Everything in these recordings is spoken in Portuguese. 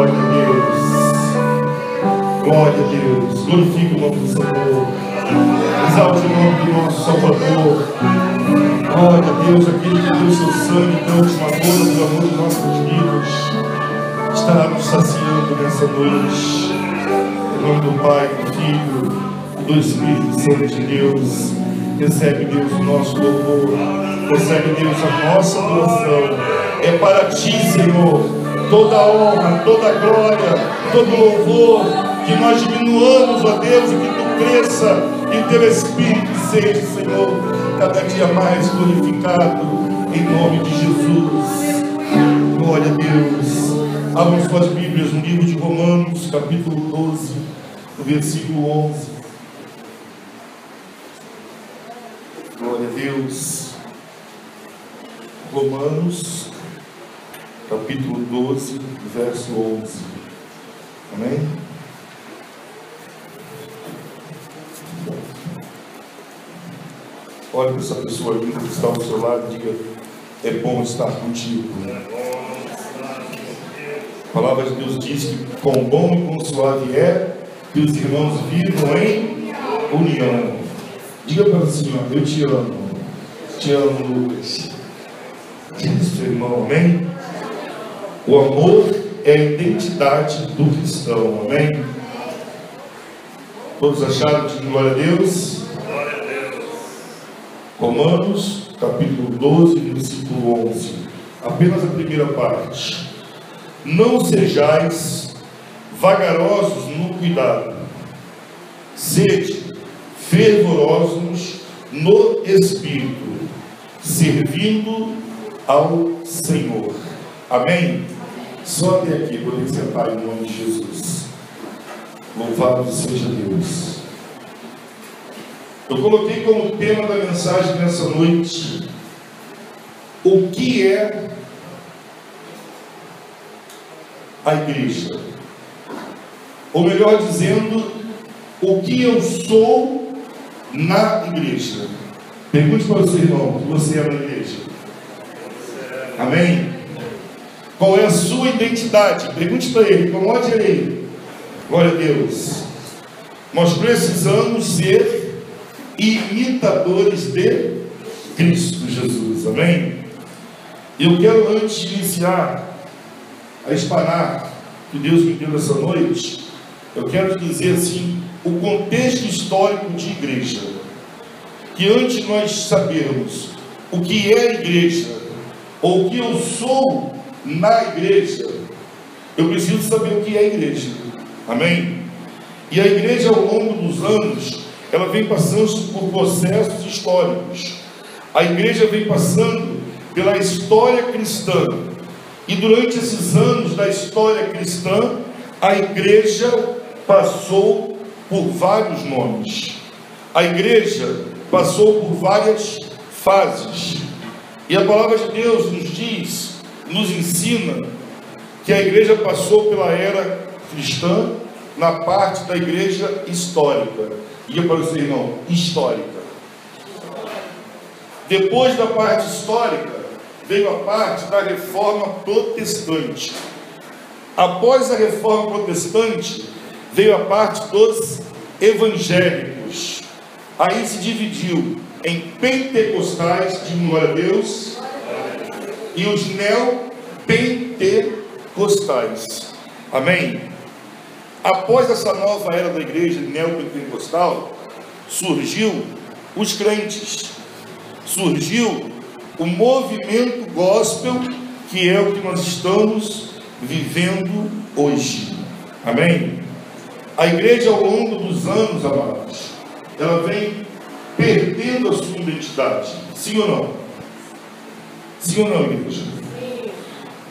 Glória a Deus. Glória a Deus. Glorifique o nome do Senhor. Exalte o nome do nosso Salvador. Glória a Deus, aquele que deu seu sangue tão esmagador pelo amor de nossos vidas, estará nos saciando nessa noite. Em nome do Pai, do Filho e do Espírito Santo de Deus. Recebe, Deus, o nosso louvor. Recebe, Deus, a nossa adoração. É para Ti, Senhor, toda a honra, toda a glória, todo o louvor. Que nós diminuamos, ó Deus, e que Tu cresça, e o Teu Espírito seja, Senhor, cada dia mais glorificado, em nome de Jesus. Glória a Deus. Abram suas Bíblias no livro de Romanos, capítulo 12, no versículo 11. Glória a Deus. Romanos, capítulo 12, verso 11. Amém? Olhe para essa pessoa linda que está ao seu lado e diga: é bom estar contigo. A palavra de Deus diz que quão bom e quão suave é que os irmãos vivam em união. Diga para o Senhor: eu te amo. Te amo, Lucas. Diz, irmão, amém? O amor é a identidade do cristão, amém? Todos acharam de glória a Deus? Glória a Deus. Romanos, capítulo 12, versículo 11. Apenas a primeira parte. Não sejais vagarosos no cuidado, sede fervorosos no Espírito, servindo ao Senhor. Amém? Só até aqui, podem sentar em nome de Jesus. Louvado seja Deus. Eu coloquei como tema da mensagem nessa noite: o que é a igreja? Ou melhor dizendo, o que eu sou na igreja. Pergunte para o seu irmão o que você é na igreja. Amém? Qual é a sua identidade? Pergunte para ele, incomode ele. Glória a Deus. Nós precisamos ser imitadores de Cristo Jesus. Amém? Eu quero, antes de iniciar a espanar que Deus me deu nessa noite, eu quero dizer assim, o contexto histórico de igreja. Que antes de nós sabermos o que é a igreja, ou o que eu sou na igreja, eu preciso saber o que é a igreja. Amém? E a igreja, ao longo dos anos, ela vem passando por processos históricos. A igreja vem passando pela história cristã. E durante esses anos da história cristã, a igreja passou por vários nomes. A igreja passou por várias fases. E a palavra de Deus nos diz, nos ensina, que a igreja passou pela era cristã na parte da igreja histórica. Diga para o seu irmão: histórica. Depois da parte histórica, veio a parte da reforma protestante. Após a reforma protestante, veio a parte dos evangélicos. Aí se dividiu em pentecostais, de glória a Deus, e os neopentecostais. Amém? Após essa nova era da igreja neopentecostal, surgiu os crentes, surgiu o movimento gospel, que é o que nós estamos vivendo hoje. Amém? A igreja, ao longo dos anos, amados, ela vem perdendo a sua identidade. Sim ou não? Sim ou não, igreja?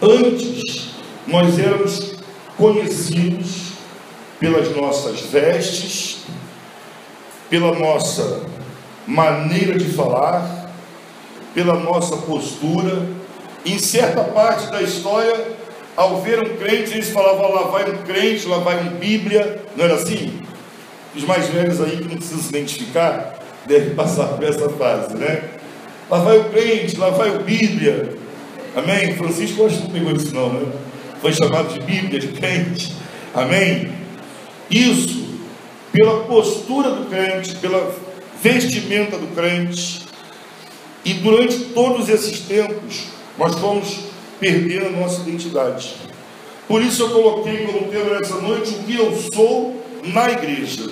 Antes, nós éramos conhecidos pelas nossas vestes, pela nossa maneira de falar, pela nossa postura. Em certa parte da história, ao ver um crente, eles falavam: lá vai um crente, lá vai um Bíblia. Não era assim? Os mais velhos aí, que não precisam se identificar, devem passar por essa fase, né? Lá vai o crente, lá vai o Bíblia. Amém? Francisco, eu acho que não pegou isso não, né? foi chamado de Bíblia, de crente. Amém? Isso, pela postura do crente, pela vestimenta do crente. E durante todos esses tempos, nós fomos perdendo a nossa identidade. Por isso eu coloquei como tema nessa noite o que eu sou na igreja.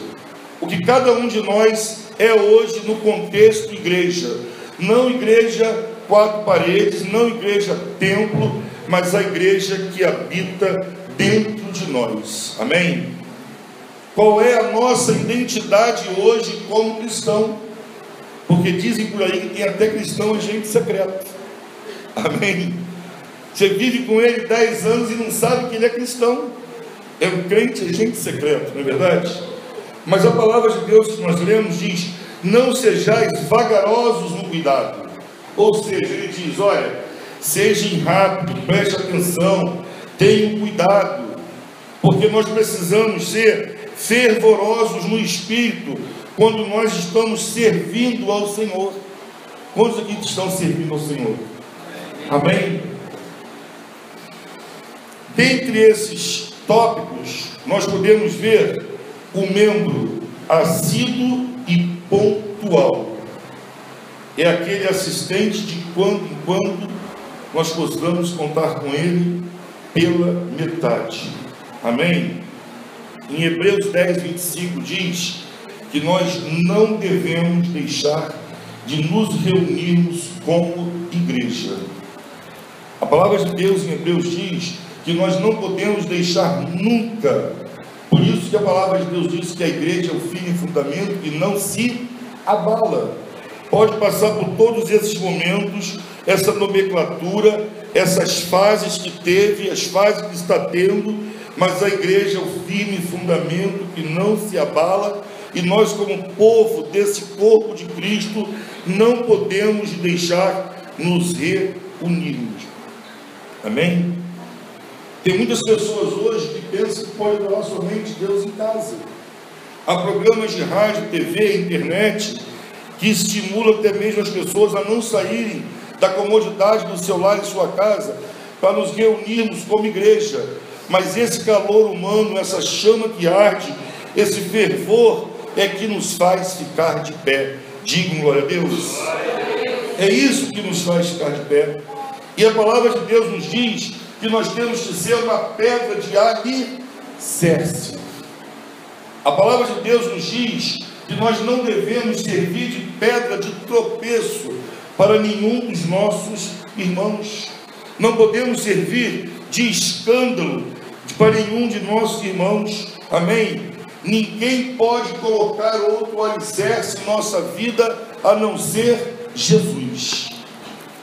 O que cada um de nós é hoje no contexto igreja. Não igreja quatro paredes, não igreja templo, mas a igreja que habita dentro de nós. Amém? Qual é a nossa identidade hoje como cristão? Porque dizem por aí que tem até cristão agente secreto. Amém? Você vive com ele 10 anos e não sabe que ele é cristão. É um crente agente secreto, não é verdade? Mas a palavra de Deus que nós lemos diz: não sejais vagarosos no cuidado. Ou seja, ele diz: olha, sejam rápidos, preste atenção, tenham cuidado, porque nós precisamos ser fervorosos no espírito quando nós estamos servindo ao Senhor. Quantos aqui estão servindo ao Senhor? Amém? Dentre esses tópicos, nós podemos ver o membro assíduo e pontual. É aquele assistente de quando em quando nós possamos contar com ele pela metade. Amém? Em Hebreus 10, 25 diz que nós não devemos deixar de nos reunirmos como igreja. A palavra de Deus em Hebreus diz que nós não podemos deixar nunca. Por isso que a palavra de Deus diz que a igreja é o firme fundamento e não se abala. Pode passar por todos esses momentos, essa nomenclatura, essas fases que teve, as fases que está tendo, mas a igreja é o firme fundamento que não se abala, e nós, como povo desse corpo de Cristo, não podemos deixar nos reunirmos. Amém? Tem muitas pessoas hoje que pensam que pode adorar somente Deus em casa. Há programas de rádio, TV, internet, que estimulam até mesmo as pessoas a não saírem da comodidade do seu lar e sua casa, para nos reunirmos como igreja. Mas esse calor humano, essa chama que arde, esse fervor, é que nos faz ficar de pé. Digam glória a Deus. É isso que nos faz ficar de pé. E a palavra de Deus nos diz que nós temos que ser uma pedra de alicerce. A palavra de Deus nos diz que nós não devemos servir de pedra de tropeço para nenhum dos nossos irmãos. Não podemos servir de escândalo para nenhum de nossos irmãos. Amém? Ninguém pode colocar outro alicerce em nossa vida a não ser Jesus.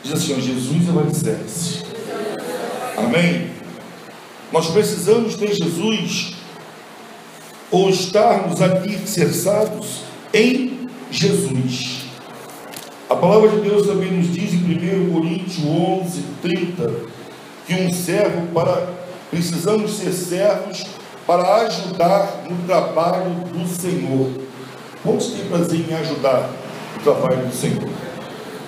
Diz assim: Jesus é o alicerce. Amém? Nós precisamos ter Jesus, ou estarmos alicerçados em Jesus. A palavra de Deus também nos diz em 1 Coríntios 11, 30, que precisamos ser servos para ajudar no trabalho do Senhor. Quantos têm prazer em ajudar no trabalho do Senhor?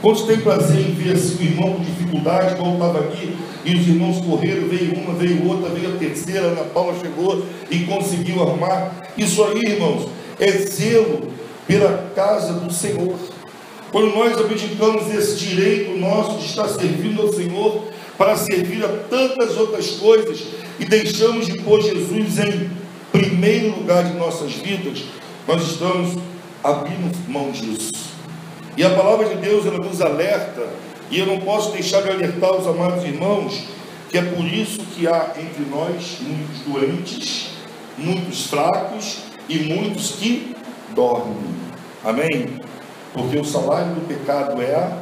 Quantos têm prazer em ver assim, o irmão com dificuldade, como estava aqui, e os irmãos correram, veio uma, veio outra, veio a terceira, a Ana Paula chegou e conseguiu arrumar. Isso aí, irmãos, é zelo pela casa do Senhor. Quando nós abdicamos esse direito nosso de estar servindo ao Senhor para servir a tantas outras coisas e deixamos de pôr Jesus em primeiro lugar de nossas vidas, nós estamos abrindo mão disso. E a palavra de Deus, ela nos alerta, e eu não posso deixar de alertar os amados irmãos, que é por isso que há entre nós muitos doentes, muitos fracos e muitos que dormem. Amém? Porque o salário do pecado é a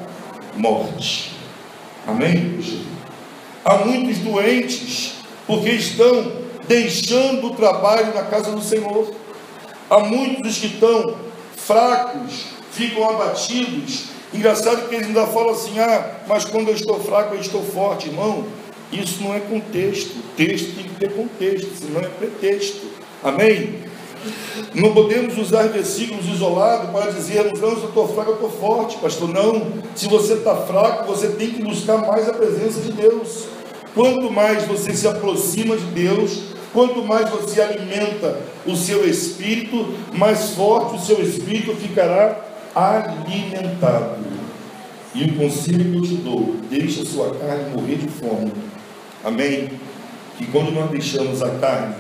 morte. Amém? Há muitos doentes porque estão deixando o trabalho na casa do Senhor. Há muitos que estão fracos, ficam abatidos. Engraçado que eles ainda falam assim: mas quando eu estou fraco eu estou forte. Irmão, isso não é contexto. O texto tem que ter contexto, senão é pretexto. Amém? Não podemos usar versículos isolados para dizermos: não, se eu estou fraco eu estou forte, pastor. Não, se você está fraco, você tem que buscar mais a presença de Deus. quanto mais você se aproxima de Deus, quanto mais você alimenta o seu espírito, mais forte o seu espírito ficará alimentado. E o conselho que eu te dou: deixa a sua carne morrer de fome. Amém? Que quando nós deixamos a carne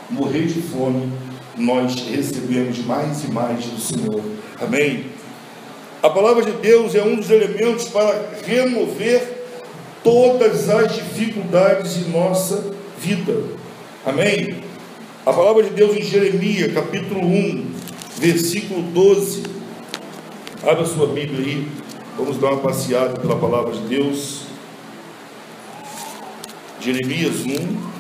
morrer de fome, nós recebemos mais e mais do Senhor. Amém? A palavra de Deus é um dos elementos para remover todas as dificuldades de nossa vida. Amém? A palavra de Deus em Jeremias, capítulo 1, versículo 12. Abra sua Bíblia aí. Vamos dar uma passeada pela palavra de Deus. Jeremias 1.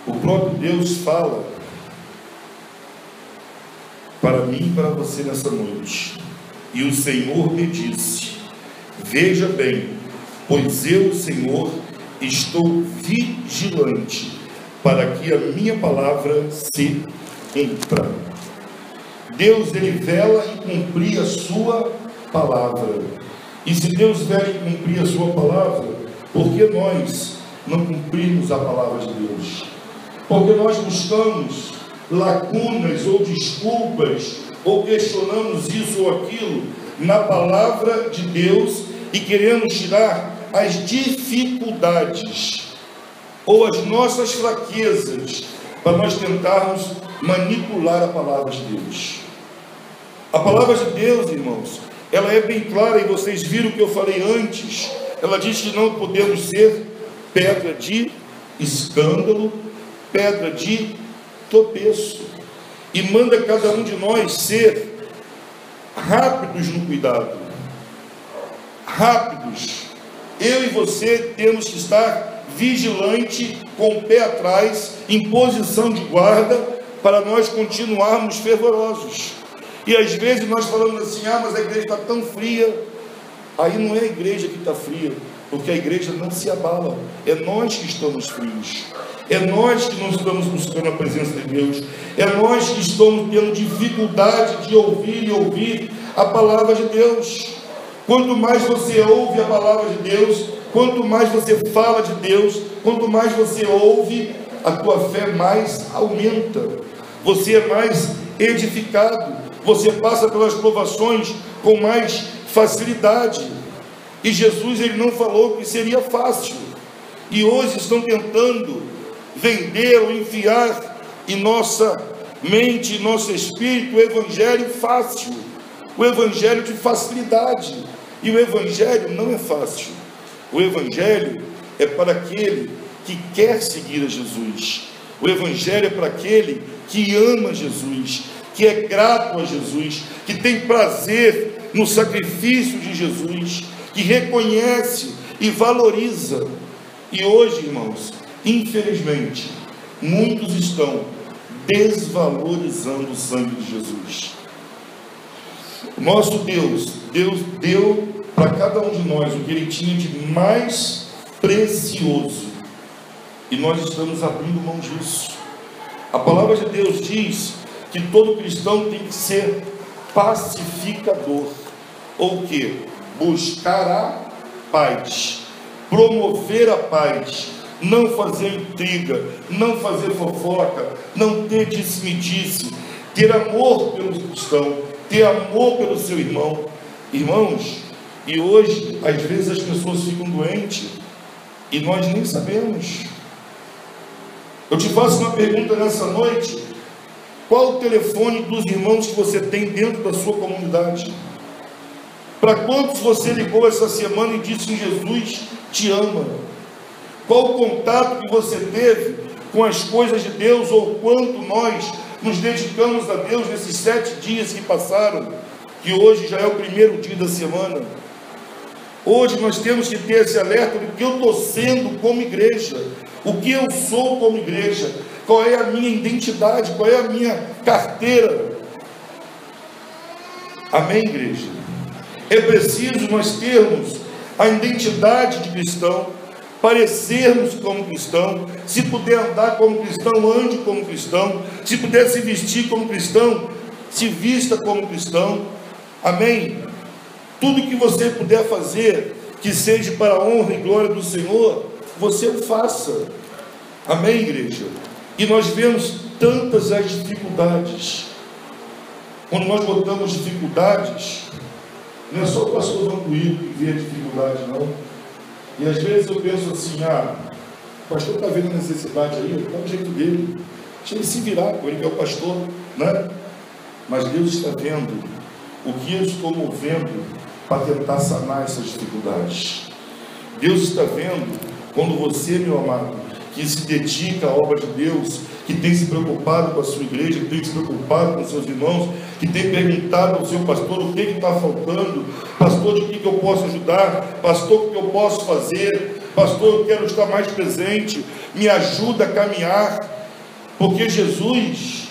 O próprio Deus fala para mim e para você nessa noite. E o Senhor me disse: veja bem, pois eu, Senhor, estou vigilante para que a minha palavra se cumpra. Deus, ele vela em cumprir a sua palavra. E se Deus vela em cumprir a sua palavra, por que nós não cumprimos a palavra de Deus? Porque nós buscamos lacunas ou desculpas, ou questionamos isso ou aquilo na palavra de Deus e queremos tirar as dificuldades ou as nossas fraquezas para nós tentarmos manipular a palavra de Deus. A palavra de Deus, irmãos, ela é bem clara, e vocês viram o que eu falei antes. Ela diz que não podemos ser pedra de escândalo, pedra de tropeço, e manda cada um de nós ser rápidos no cuidado, rápidos. Eu e você temos que estar vigilante, com o pé atrás, em posição de guarda, para nós continuarmos fervorosos. E às vezes nós falamos assim: mas a igreja está tão fria. Aí não é a igreja que está fria, porque a igreja não se abala, é nós que estamos frios. É nós que não estamos buscando a presença de Deus. É nós que estamos tendo dificuldade de ouvir a palavra de Deus. Quanto mais você ouve a palavra de Deus, quanto mais você fala de Deus, quanto mais você ouve, a tua fé mais aumenta. Você é mais edificado. Você passa pelas provações com mais facilidade. E Jesus, ele não falou que seria fácil. E hoje estão tentando vender ou enfiar em nossa mente, em nosso espírito, o evangelho fácil, o evangelho de facilidade. E o evangelho não é fácil. O evangelho é para aquele que quer seguir a Jesus. O evangelho é para aquele que ama Jesus, que é grato a Jesus, que tem prazer no sacrifício de Jesus, que reconhece e valoriza. E hoje, irmãos, infelizmente, muitos estão desvalorizando o sangue de Jesus. Nosso Deus deu para cada um de nós o que Ele tinha de mais precioso, e nós estamos abrindo mão disso. A palavra de Deus diz que todo cristão tem que ser pacificador, ou que buscar a paz, promover a paz, não fazer intriga, não fazer fofoca, não ter disse-me-disse, ter amor pelo cristão, ter amor pelo seu irmão. Irmãos, e hoje às vezes as pessoas ficam doentes e nós nem sabemos. Eu te faço uma pergunta nessa noite: qual o telefone dos irmãos que você tem dentro da sua comunidade? Para quantos você ligou essa semana e disse que Jesus te ama? Qual o contato que você teve com as coisas de Deus, ou quanto nós nos dedicamos a Deus nesses 7 dias que passaram, que hoje já é o primeiro dia da semana? Hoje nós temos que ter esse alerta do que eu estou sendo como igreja, o que eu sou como igreja, qual é a minha identidade, qual é a minha carteira. Amém, igreja? É preciso nós termos a identidade de cristão, parecermos como cristão. Se puder andar como cristão, ande como cristão. Se puder se vestir como cristão, se vista como cristão. Amém? Tudo que você puder fazer, que seja para a honra e glória do Senhor, você o faça. Amém, igreja? E nós vemos tantas as dificuldades. Quando nós botamos dificuldades, não é só o pastor Vantuído que vê a dificuldade, não. E às vezes eu penso assim, o pastor está vendo a necessidade aí, dá o jeito dele, deixa ele se virar, ele que é o pastor, né? Mas Deus está vendo o que eu estou movendo para tentar sanar essas dificuldades. Deus está vendo quando você, meu amado, que se dedica à obra de Deus, que tem se preocupado com a sua igreja, que tem se preocupado com os seus irmãos, que tem perguntado ao seu pastor o que está faltando, pastor, de que eu posso ajudar, pastor, o que eu posso fazer, pastor, eu quero estar mais presente, me ajuda a caminhar, porque Jesus,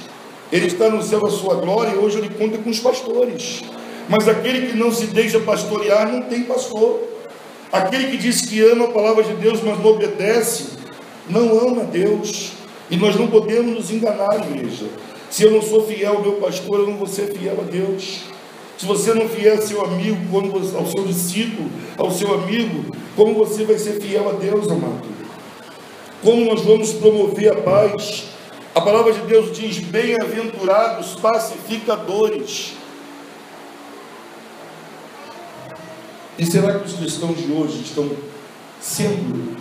Ele está no céu da sua glória e hoje Ele conta com os pastores, mas aquele que não se deixa pastorear não tem pastor. Aquele que diz que ama a palavra de Deus, mas não obedece, não ama a Deus. E nós não podemos nos enganar, igreja. Se eu não sou fiel ao meu pastor, eu não vou ser fiel a Deus. Se você não fiel ao seu amigo, ao seu discípulo, ao seu amigo, como você vai ser fiel a Deus, amado? Como nós vamos promover a paz? A palavra de Deus diz: bem-aventurados pacificadores. E será que os cristãos de hoje estão sendo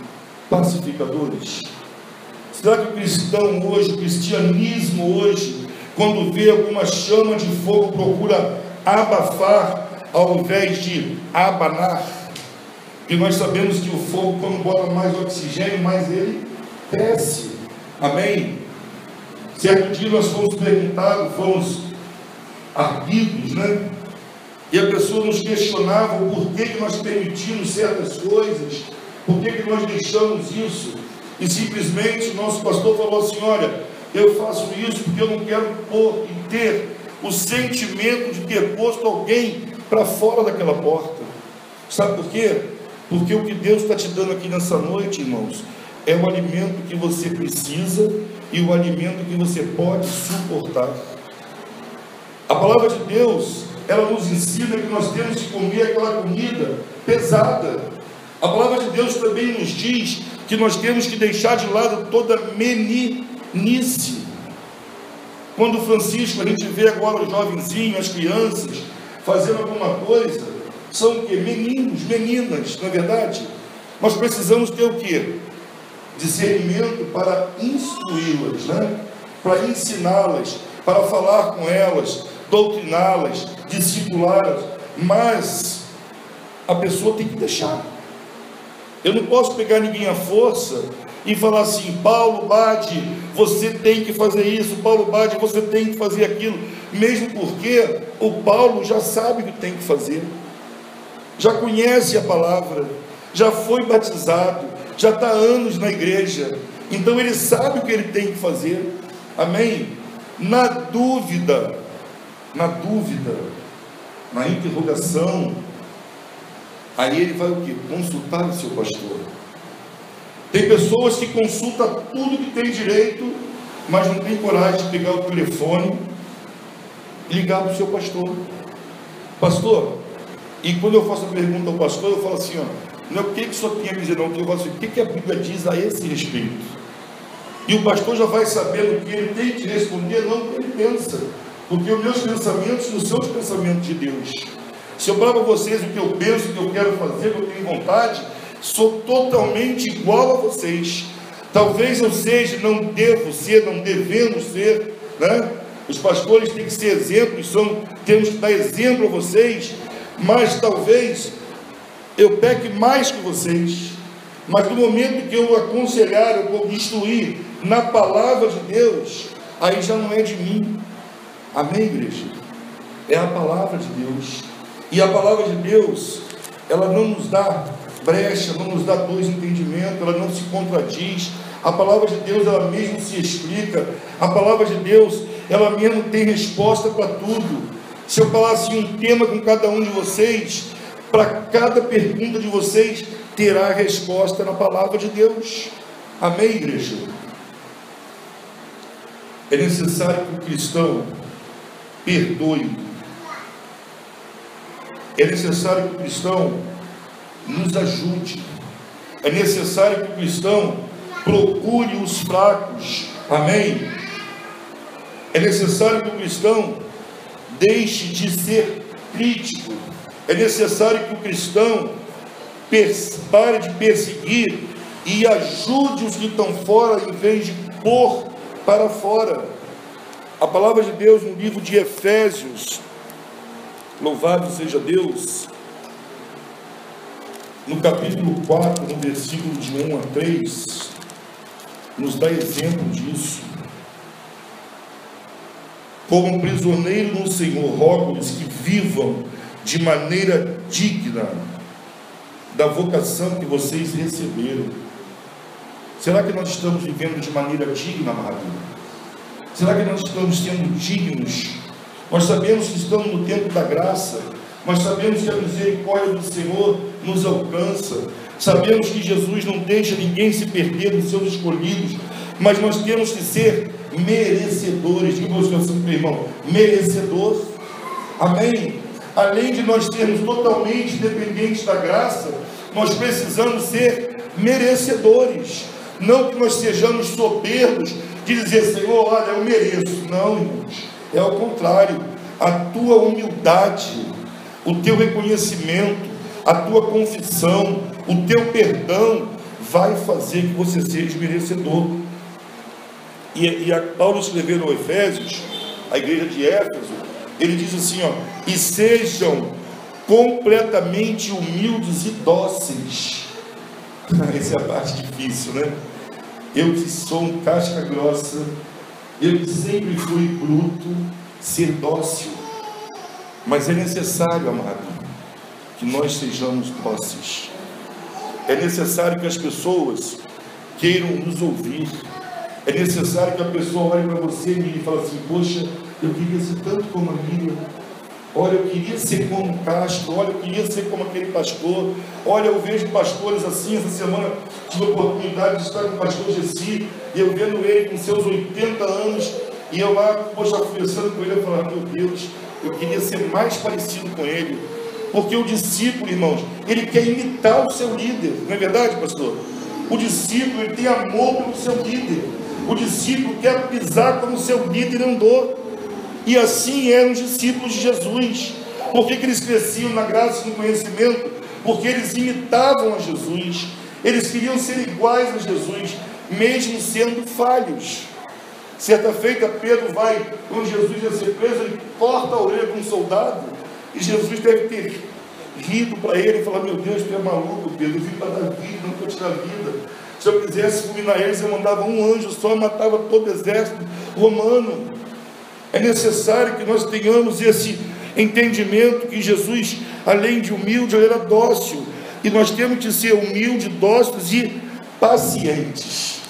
pacificadores? Será que o cristão hoje, o cristianismo hoje, quando vê alguma chama de fogo, procura abafar ao invés de abanar? Porque nós sabemos que o fogo, quando bota mais oxigênio, mais ele cresce. Amém? Certo dia nós fomos perguntados, fomos arguidos, né? E a pessoa nos questionava o porquê que nós permitimos certas coisas, por que nós deixamos isso, e simplesmente o nosso pastor falou assim: olha, eu faço isso porque eu não quero pôr e ter o sentimento de ter posto alguém para fora daquela porta. Sabe por quê? Porque o que Deus está te dando aqui nessa noite, irmãos, é o alimento que você precisa e o alimento que você pode suportar. A palavra de Deus, ela nos ensina que nós temos que comer aquela comida pesada. A palavra de Deus também nos diz que nós temos que deixar de lado toda meninice. Quando Francisco, a gente vê agora os jovenzinhos, as crianças fazendo alguma coisa, são o quê? Meninos, meninas, não é verdade? Nós precisamos ter o quê? Discernimento para instruí-las, né? Para ensiná-las, para falar com elas, doutriná-las, discipulá-las, mas a pessoa tem que deixar. Eu não posso pegar ninguém à força e falar assim: Paulo Bade, você tem que fazer isso, Paulo Bade, você tem que fazer aquilo, mesmo porque o Paulo já sabe o que tem que fazer, já conhece a palavra, já foi batizado, já está há anos na igreja, então ele sabe o que ele tem que fazer. Amém? Na dúvida, na interrogação, aí ele vai o quê? Consultar o seu pastor. Tem pessoas que consultam tudo que tem direito, mas não tem coragem de pegar o telefone e ligar para o seu pastor. Pastor, e quando eu faço a pergunta ao pastor, eu falo assim, não é o que o senhor tem a dizer, não, eu falo assim: o que a Bíblia diz a esse respeito? E o pastor já vai saber o que ele tem que responder, não o que ele pensa, porque os meus pensamentos não são os pensamentos de Deus. Se eu falar para vocês o que eu penso, o que eu quero fazer, o que eu tenho vontade, sou totalmente igual a vocês. Talvez eu seja, não devo ser, não devemos ser, né? Os pastores têm que ser exemplos, temos que dar exemplo a vocês, mas talvez eu peque mais que vocês. Mas no momento que eu aconselhar, eu vou instruir na palavra de Deus, aí já não é de mim. Amém, igreja? É a palavra de Deus. E a palavra de Deus, ela não nos dá brecha, não nos dá dois entendimentos, ela não se contradiz. A palavra de Deus, ela mesmo se explica. A palavra de Deus, ela mesmo tem resposta para tudo. Se eu falasse um tema com cada um de vocês, para cada pergunta de vocês, terá resposta na palavra de Deus. Amém, igreja? É necessário que o cristão perdoe. É necessário que o cristão nos ajude. É necessário que o cristão procure os fracos. Amém? É necessário que o cristão deixe de ser crítico. É necessário que o cristão pare de perseguir e ajude os que estão fora, em vez de pôr para fora. A palavra de Deus no livro de Efésios, louvado seja Deus, no capítulo 4, no versículo de 1 a 3, nos dá exemplo disso. Como prisioneiro no Senhor, rogo-lhes que vivam de maneira digna da vocação que vocês receberam. Será que nós estamos vivendo de maneira digna, amado? Será que nós estamos sendo dignos? Nós sabemos que estamos no tempo da graça, nós sabemos que a misericórdia do Senhor nos alcança, sabemos que Jesus não deixa ninguém se perder dos seus escolhidos, mas nós temos que ser merecedores. Diga você assim, meu irmão, merecedor. Amém? Além de nós sermos totalmente dependentes da graça, nós precisamos ser merecedores. Não que nós sejamos soberbos de dizer, Senhor, olha, eu mereço. Não, irmãos, é ao contrário. A tua humildade, o teu reconhecimento, a tua confissão, o teu perdão vai fazer que você seja merecedor. E Paulo escreveu no Efésios, a igreja de Éfeso, ele diz assim, ó, e sejam completamente humildes e dóceis. Essa é a parte difícil, né? Eu que sou um casca grossa, eu que sempre fui bruto, ser dócil. Mas é necessário, amado, que nós sejamos dóceis. É necessário que as pessoas queiram nos ouvir. É necessário que a pessoa olhe para você e fale assim, poxa, eu queria ser tanto como a Miriam. Olha, eu queria ser como o Castro. Olha, eu queria ser como aquele pastor. Olha, eu vejo pastores assim. Essa semana tive a oportunidade de estar com o pastor Gessi, e eu vendo ele com seus 80 anos, e eu lá, poxa, conversando com ele, eu falava, meu Deus, eu queria ser mais parecido com ele. Porque o discípulo, irmãos, ele quer imitar o seu líder. Não é verdade, pastor? O discípulo, ele tem amor pelo seu líder. O discípulo quer pisar como o seu líder andou. E assim eram os discípulos de Jesus. Por que eles cresciam na graça e no conhecimento? Porque eles imitavam a Jesus. Eles queriam ser iguais a Jesus, mesmo sendo falhos. Certa feita, Pedro vai, quando Jesus ia ser preso, ele corta a orelha de um soldado, e Jesus deve ter rido para ele e falar, meu Deus, tu é maluco, Pedro, eu vim para dar vida, não para te dar vida. Se eu quisesse fulminar eles, eu mandava um anjo só, matava todo o exército romano. É necessário que nós tenhamos esse entendimento que Jesus, além de humilde, ele era dócil. E nós temos que ser humildes, dóceis e pacientes.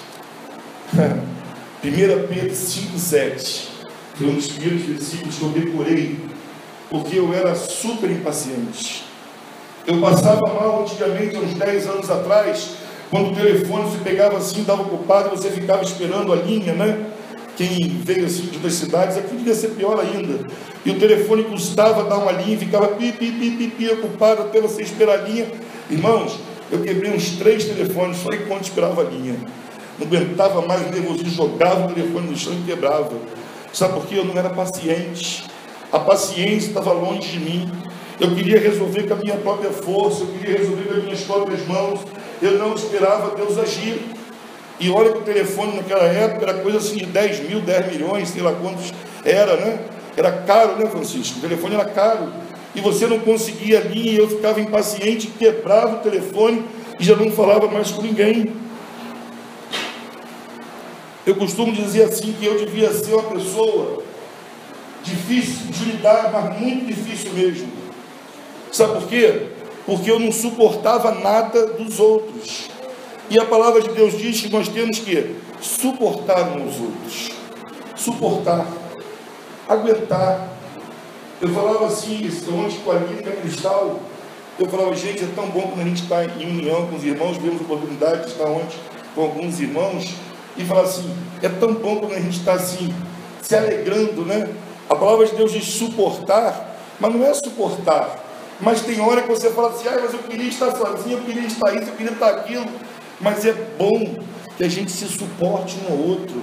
1 Pedro 5,7 foi um dos primeiros versículos que eu decorei, porque eu era super impaciente. Eu passava mal antigamente, há uns 10 anos atrás, quando o telefone se pegava assim, estava ocupado, você ficava esperando a linha, né? Quem veio assim de outras cidades, aqui devia ser pior ainda. E o telefone custava dar uma linha e ficava pi, ocupado até você esperar a linha. Irmãos, eu quebrei uns 3 telefones só enquanto esperava a linha. Não aguentava mais o nervosismo, jogava o telefone no chão e quebrava. Sabe por quê? Eu não era paciente. A paciência estava longe de mim. Eu queria resolver com a minha própria força, eu queria resolver com as minhas próprias mãos. Eu não esperava Deus agir. E olha que o telefone naquela época era coisa assim de 10 mil, 10 milhões, sei lá quantos era, né? Era caro, né, Francisco? O telefone era caro. E você não conseguia a linha, e eu ficava impaciente, quebrava o telefone e já não falava mais com ninguém. Eu costumo dizer assim que eu devia ser uma pessoa difícil de lidar, mas muito difícil mesmo. Sabe por quê? Porque eu não suportava nada dos outros. E a palavra de Deus diz que nós temos que suportar uns aos outros. Suportar. Aguentar. Eu falava assim, ontem com a Lírica Cristal, Eu falava, gente, é tão bom quando a gente está em união com os irmãos, vemos a oportunidade de estar onde? Com alguns irmãos, e falar assim, é tão bom quando a gente está assim, se alegrando, né? A palavra de Deus diz suportar, mas não é suportar. Mas tem hora que você fala assim, mas eu queria estar sozinho, eu queria estar isso, eu queria estar aquilo. Mas é bom que a gente se suporte um ao outro,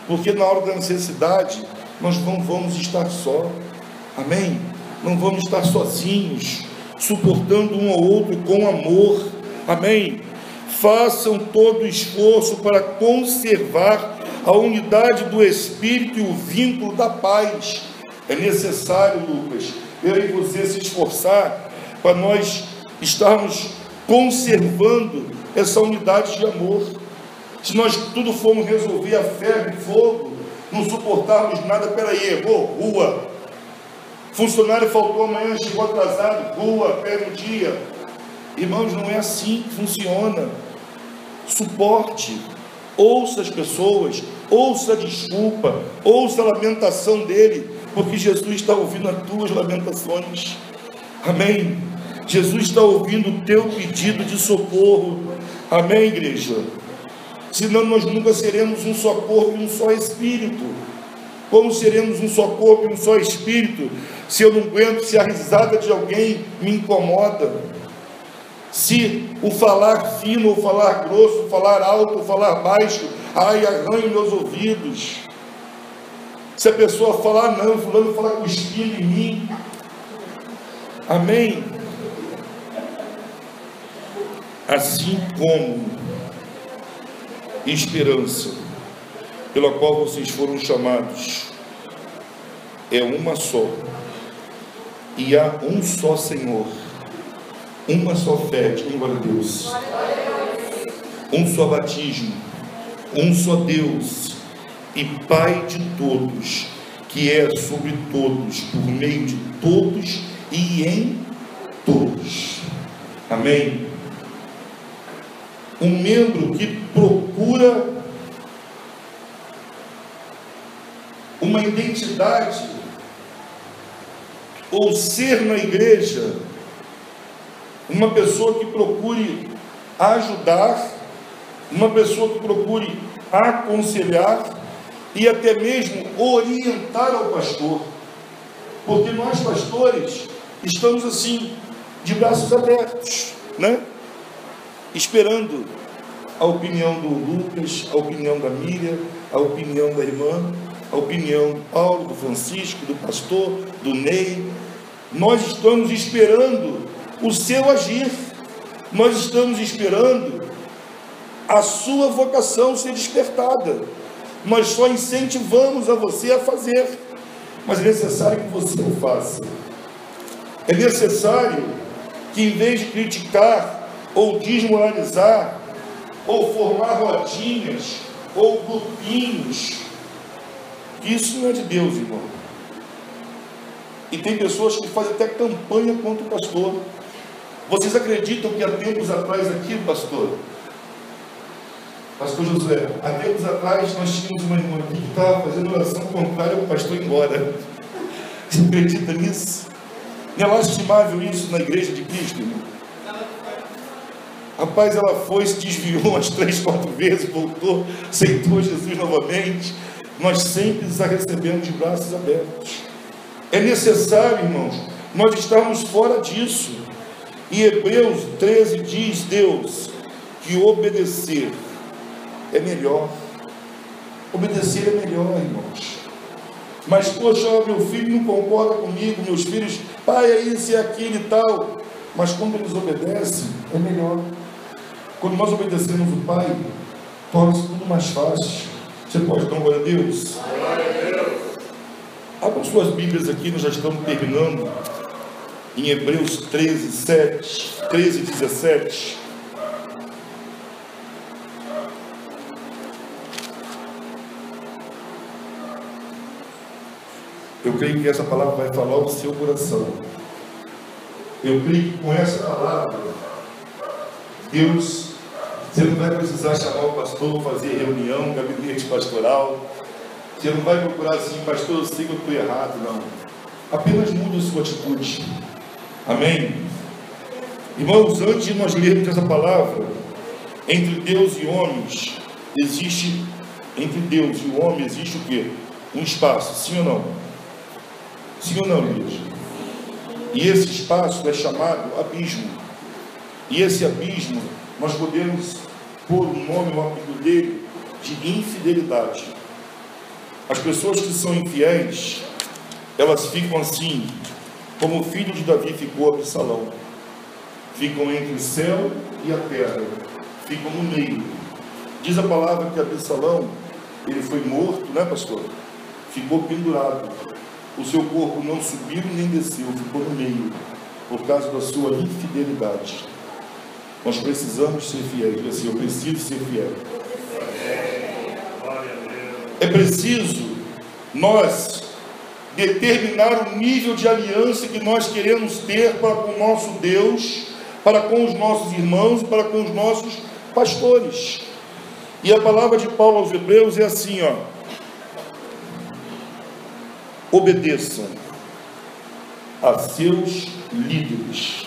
porque na hora da necessidade, nós não vamos estar só. Amém? Não vamos estar sozinhos, suportando um ao outro com amor. Amém? Façam todo o esforço para conservar a unidade do Espírito e o vínculo da paz. É necessário, Lucas, eu e você se esforçar para nós estarmos conservando essa unidade de amor. Se nós tudo formos resolver a ferro e fogo, não suportarmos nada, peraí, errou, rua. Funcionário faltou amanhã, chegou atrasado, rua, pega o dia. Irmãos, não é assim que funciona. Suporte, ouça as pessoas, ouça a desculpa, ouça a lamentação dele, porque Jesus está ouvindo as tuas lamentações. Amém? Jesus está ouvindo o teu pedido de socorro. Amém, igreja? Senão nós nunca seremos um só corpo e um só espírito. Como seremos um só corpo e um só espírito, se eu não aguento, se a risada de alguém me incomoda, se o falar fino, ou falar grosso, ou falar alto, ou falar baixo, arranha meus ouvidos, se a pessoa falar, não, fulano falar cuspindo em mim. Amém? Assim como esperança, pela qual vocês foram chamados, é uma só, e há um só Senhor, uma só fé, glória a Deus, um só batismo, um só Deus e Pai de todos, que é sobre todos, por meio de todos e em todos. Amém? Um membro que procura uma identidade ou ser na igreja, uma pessoa que procure ajudar, uma pessoa que procure aconselhar e até mesmo orientar ao pastor, porque nós pastores estamos assim de braços abertos, né? Esperando a opinião do Lucas, a opinião da Miriam, a opinião da irmã, a opinião do Paulo, do Francisco, do pastor, do Ney. Nós estamos esperando o seu agir, nós estamos esperando a sua vocação ser despertada. Nós só incentivamos a você a fazer, mas é necessário que você o faça. É necessário que, em vez de criticar ou desmoralizar, ou formar rodinhas, ou grupinhos, isso não é de Deus, irmão. E tem pessoas que fazem até campanha contra o pastor. Vocês acreditam que há tempos atrás aqui, pastor Josué, há tempos atrás nós tínhamos uma irmã aqui que estava fazendo oração contrária ao pastor ir embora. Você acredita nisso? Não é lastimável isso na igreja de Cristo, irmão? Rapaz, ela foi, se desviou umas 3, 4 vezes, voltou, aceitou Jesus novamente. Nós sempre a recebemos de braços abertos. É necessário, irmãos, nós estarmos fora disso. E Hebreus 13 diz, Deus, que obedecer é melhor. Obedecer é melhor, irmãos. Mas, poxa, meu filho não concorda comigo, meus filhos, pai, é isso e aquilo e tal. Mas quando eles obedecem, é melhor. Quando nós obedecemos o Pai, torna-se tudo mais fácil. Você pode dar glória a Deus? Glória a Deus. Abram suas Bíblias aqui, nós já estamos terminando. Em Hebreus 13, 17. Eu creio que essa palavra vai falar ao seu coração. Eu creio que com essa palavra, Deus, você não vai precisar chamar o pastor, fazer reunião, gabinete pastoral. Você não vai procurar assim, pastor, eu sei que eu estou errado, não. Apenas mude a sua atitude. Amém? Irmãos, antes de nós lermos essa palavra, entre Deus e homens, existe, entre Deus e o homem, existe o quê? Um espaço, sim ou não? Sim ou não, igreja? E esse espaço é chamado abismo. E esse abismo, nós podemos pôr o nome, o apelido dele, de infidelidade. As pessoas que são infiéis, elas ficam assim, como o filho de Davi ficou, Absalão. Ficam entre o céu e a terra, ficam no meio. Diz a palavra que Absalão, ele foi morto, né, pastor? Ficou pendurado. O seu corpo não subiu nem desceu, ficou no meio, por causa da sua infidelidade. Nós precisamos ser fiéis. Diga assim, eu preciso ser fiel. É preciso nós determinar o nível de aliança que nós queremos ter para com o nosso Deus, para com os nossos irmãos e para com os nossos pastores. E a palavra de Paulo aos Hebreus é assim, ó: obedeçam a seus líderes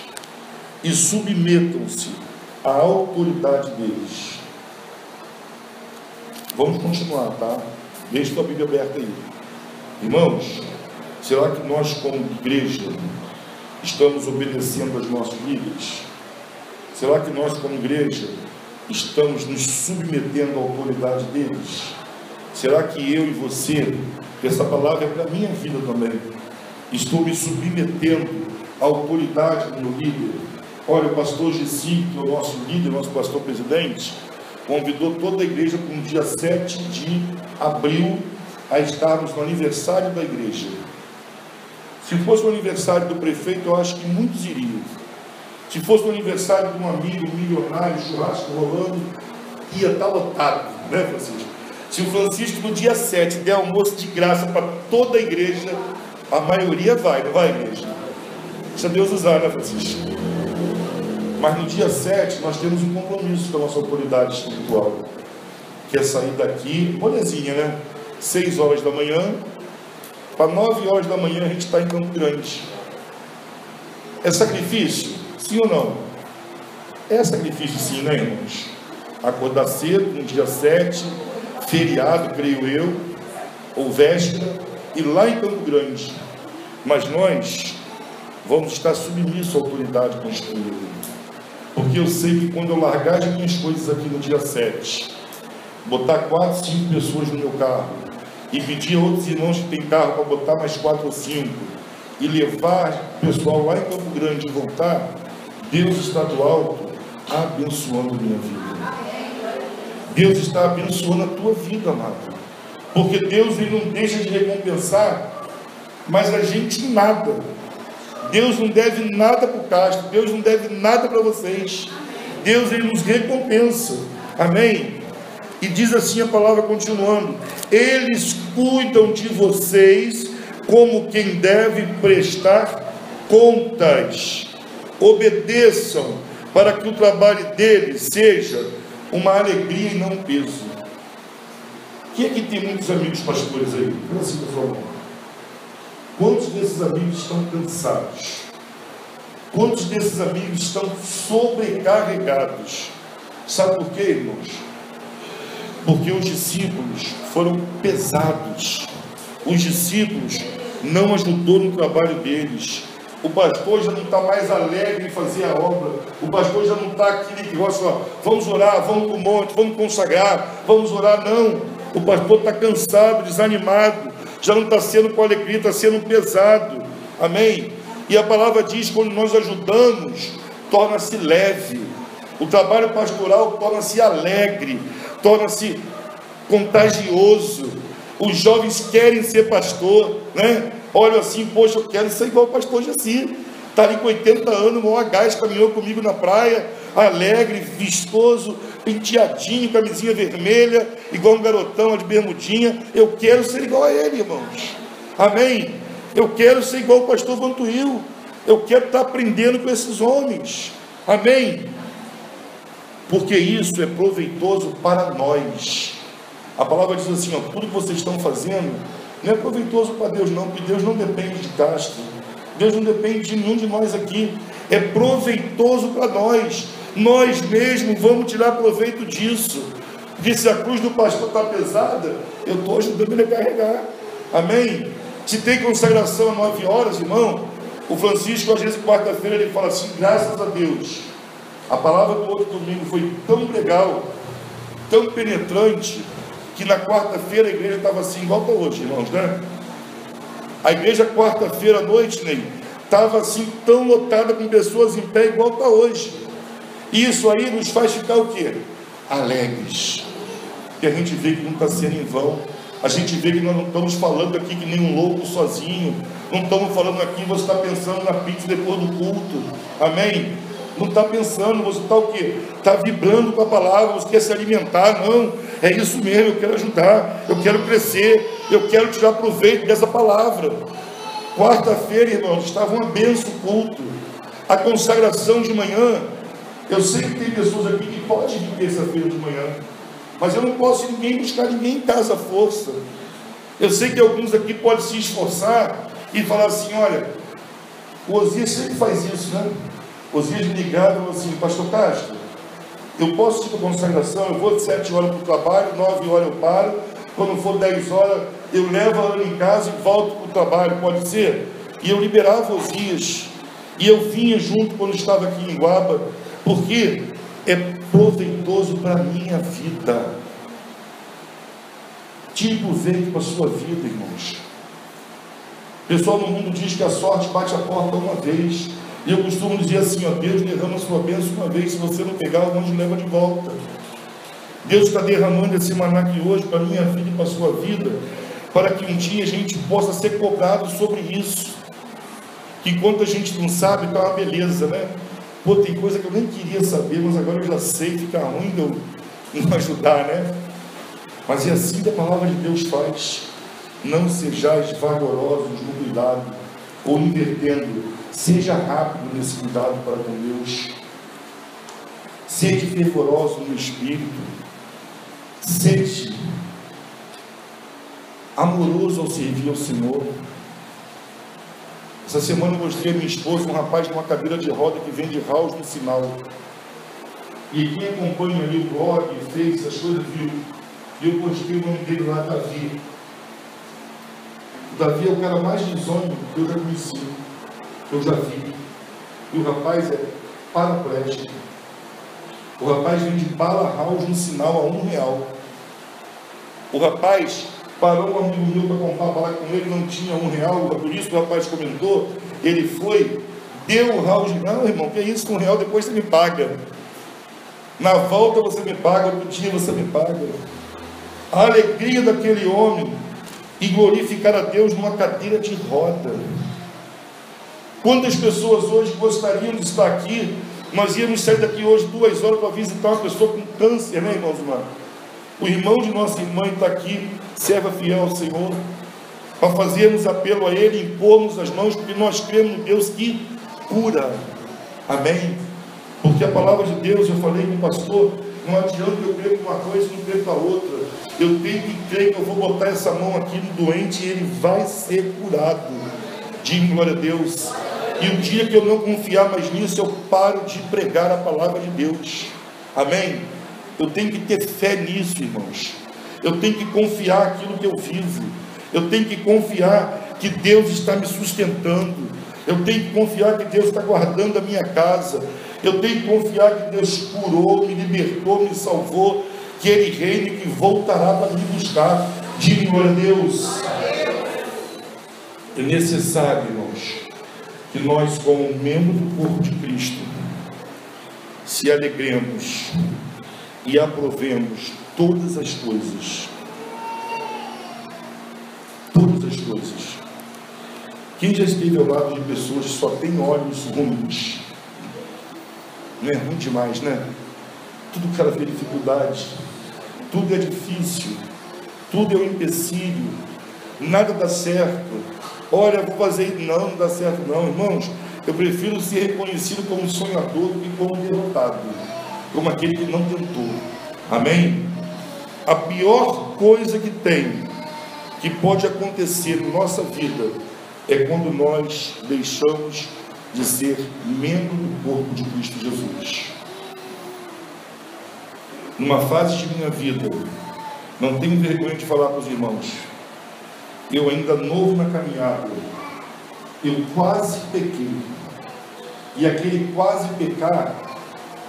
e submetam-se à autoridade deles. Vamos continuar, tá? Deixa a Bíblia aberta aí. Irmãos, será que nós como igreja estamos obedecendo aos nossos líderes? Será que nós como igreja estamos nos submetendo à autoridade deles? Será que eu e você, essa palavra é para a minha vida também, estou me submetendo à autoridade do meu líder? Olha, o pastor Gessi, que é o nosso líder, nosso pastor presidente, convidou toda a igreja para um dia 7 de abril a estarmos no aniversário da igreja. Se fosse o aniversário do prefeito, eu acho que muitos iriam. Se fosse o aniversário de um amigo milionário, churrasco rolando, ia estar lotado, né, Francisco? Se o Francisco no dia 7 der almoço de graça para toda a igreja, a maioria vai, não vai, igreja? Deixa Deus usar, né, Francisco? Mas no dia 7 nós temos um compromisso com a nossa autoridade espiritual, que é sair daqui, molezinha, né? 6 horas da manhã, para 9 horas da manhã a gente está em Campo Grande. É sacrifício? Sim ou não? É sacrifício sim, né, irmãos? Acordar cedo, no dia 7, feriado, creio eu, ou véspera, e lá em Campo Grande. Mas nós vamos estar submissos à autoridade constituída. Porque eu sei que quando eu largar as minhas coisas aqui no dia 7, botar 4, 5 pessoas no meu carro, e pedir a outros irmãos que têm carro para botar mais 4 ou 5, e levar o pessoal lá em Campo Grande e voltar, Deus está do alto abençoando a minha vida. Deus está abençoando a tua vida, amado. Porque Deus, ele não deixa de recompensar, mas a gente nada. Deus não deve nada para o Castro, Deus não deve nada para vocês. Deus, ele nos recompensa. Amém? E diz assim a palavra continuando: eles cuidam de vocês como quem deve prestar contas. Obedeçam para que o trabalho deles seja uma alegria e não um peso. Quem aqui tem muitos amigos pastores aí? Fala assim, pessoal. Quantos desses amigos estão cansados? Quantos desses amigos estão sobrecarregados? Sabe por quê, irmãos? Porque os discípulos foram pesados. Os discípulos não ajudou no trabalho deles. O pastor já não está mais alegre em fazer a obra. O pastor já não está aquele que gosta, ó, vamos orar, vamos para o monte, vamos consagrar, vamos orar. Não, o pastor está cansado, desanimado, já não está sendo com alegria, está sendo pesado. Amém? E a palavra diz, quando nós ajudamos, torna-se leve. O trabalho pastoral torna-se alegre, torna-se contagioso. Os jovens querem ser pastor, né? Olha assim, poxa, eu quero ser igual o pastor Gessi. Está ali com 80 anos, maior gás, caminhou comigo na praia, alegre, vistoso, penteadinho, camisinha vermelha, igual um garotão de bermudinha. Eu quero ser igual a ele, irmãos. Amém? Eu quero ser igual o pastor Vantuil. Eu quero estar aprendendo com esses homens. Amém? Porque isso é proveitoso para nós. A palavra diz assim, ó, tudo que vocês estão fazendo não é proveitoso para Deus não, porque Deus não depende de Castro. Deus não depende de nenhum de nós aqui. é proveitoso para nós. Nós mesmos vamos tirar proveito disso. Porque se a cruz do pastor está pesada, eu estou ajudando ele a carregar. Amém? Se tem consagração às 9 horas, irmão, o Francisco, às vezes, quarta-feira, ele fala assim: graças a Deus, a palavra do outro domingo foi tão legal, tão penetrante, que na quarta-feira a igreja estava assim, igual está hoje, irmãos, né? A igreja, quarta-feira à noite, né, estava assim, tão lotada com pessoas em pé, igual está hoje. E isso aí nos faz ficar o quê? Alegres. Que a gente vê que não está sendo em vão. A gente vê que nós não estamos falando aqui que nem um louco sozinho. Não estamos falando aqui, você está pensando na pizza depois do culto. Amém? Não está pensando, você está o quê? Está vibrando com a palavra, você quer se alimentar. Não, é isso mesmo, eu quero ajudar, eu quero crescer, eu quero tirar proveito dessa palavra. Quarta-feira, irmãos, estava uma benção o culto. A consagração de manhã, eu sei que tem pessoas aqui que podem vir terça-feira de manhã, mas eu não posso buscar ninguém em casa à força. Eu sei que alguns aqui podem se esforçar e falar assim: olha, o Osias sempre faz isso, né? O Osias me ligava e falou assim: pastor Castro, eu posso ir para a consagração, eu vou de 7 horas para o trabalho, 9 horas eu paro, quando for 10 horas eu levo a Ana em casa e volto para o trabalho, pode ser? E eu liberava o Osias, e eu vinha junto quando estava aqui em Guaba, porque é proveitoso para a minha vida. Tire proveito para a sua vida, irmãos. O pessoal no mundo diz que a sorte bate a porta uma vez, e eu costumo dizer assim: ó, Deus derrama a sua bênção uma vez, se você não pegar, o anjo leva de volta. Deus está derramando esse maná aqui hoje para a minha vida e para a sua vida, para que um dia a gente possa ser cobrado sobre isso. Que enquanto a gente não sabe, está uma beleza, né? Pô, tem coisa que eu nem queria saber, mas agora eu já sei, fica ruim de eu não ajudar, né? Mas é assim que a palavra de Deus faz. Não sejais vagarosos no cuidado, ou invertendo, seja rápido nesse cuidado para com Deus. Sede fervoroso no Espírito, sede amoroso ao servir ao Senhor. Essa semana eu mostrei a minha esposa um rapaz numa cadeira de roda que vende house no sinal. E quem acompanha ali o blog, fez essas coisas, viu? E eu postei o nome dele lá, Davi. O Davi é o cara mais risonho que eu já conheci, que eu já vi. E o rapaz é paraplégico. O rapaz vende bala house no sinal a R$1. O rapaz parou um amigo meu para comprar bala com ele, não tinha R$1, por isso o rapaz comentou, ele foi, deu o house, não irmão, que é isso, com R$1 depois você me paga. Na volta você me paga, outro dia você me paga. A alegria daquele homem e glorificar a Deus numa cadeira de roda. Quantas pessoas hoje gostariam de estar aqui? Nós íamos sair daqui hoje 2 horas para visitar uma pessoa com câncer, né, irmãos? O irmão de nossa irmã está aqui, serva fiel ao Senhor, para fazermos apelo a Ele, impormos as mãos, porque nós cremos no Deus que cura. Amém? Porque a palavra de Deus, eu falei com o pastor, não adianta eu crer para uma coisa e não crer para outra. Eu tenho que crer que eu vou botar essa mão aqui no doente e ele vai ser curado. Diga glória a Deus. E o dia que eu não confiar mais nisso, eu paro de pregar a palavra de Deus. Amém? Eu tenho que ter fé nisso, irmãos. Eu tenho que confiar naquilo que eu vivo. Eu tenho que confiar que Deus está me sustentando. Eu tenho que confiar que Deus está guardando a minha casa. Eu tenho que confiar que Deus curou, me libertou, me salvou, que Ele reina e que voltará para me buscar. Diga glória a Deus. É necessário, irmãos, que nós, como membro do corpo de Cristo, se alegremos e aprovemos todas as coisas. Todas as coisas. Quem já esteve ao lado de pessoas que só têm olhos ruins? Não é ruim demais, né? Tudo cara vê dificuldade, tudo é difícil, tudo é um empecilho, nada dá certo. Olha, vou fazer, não dá certo não, irmãos. Eu prefiro ser reconhecido como sonhador do que como derrotado, como aquele que não tentou. Amém? A pior coisa que tem, que pode acontecer na nossa vida, é quando nós deixamos de ser membro do corpo de Cristo Jesus. Numa fase de minha vida, não tenho vergonha de falar para os irmãos, eu ainda novo na caminhada, eu quase pequei, e aquele quase pecar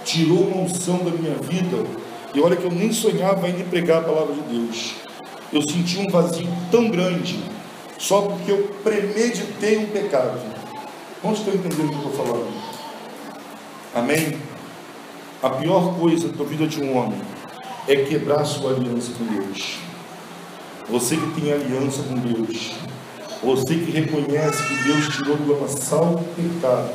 tirou uma unção da minha vida, e olha que eu nem sonhava ainda em pregar a palavra de Deus. Eu senti um vazio tão grande, só porque eu premeditei um pecado. Quantos estão entendendo o que eu estou falando? Amém? A pior coisa da vida de um homem é quebrar sua aliança com Deus. Você que tem aliança com Deus, você que reconhece que Deus tirou do lamaçal do pecado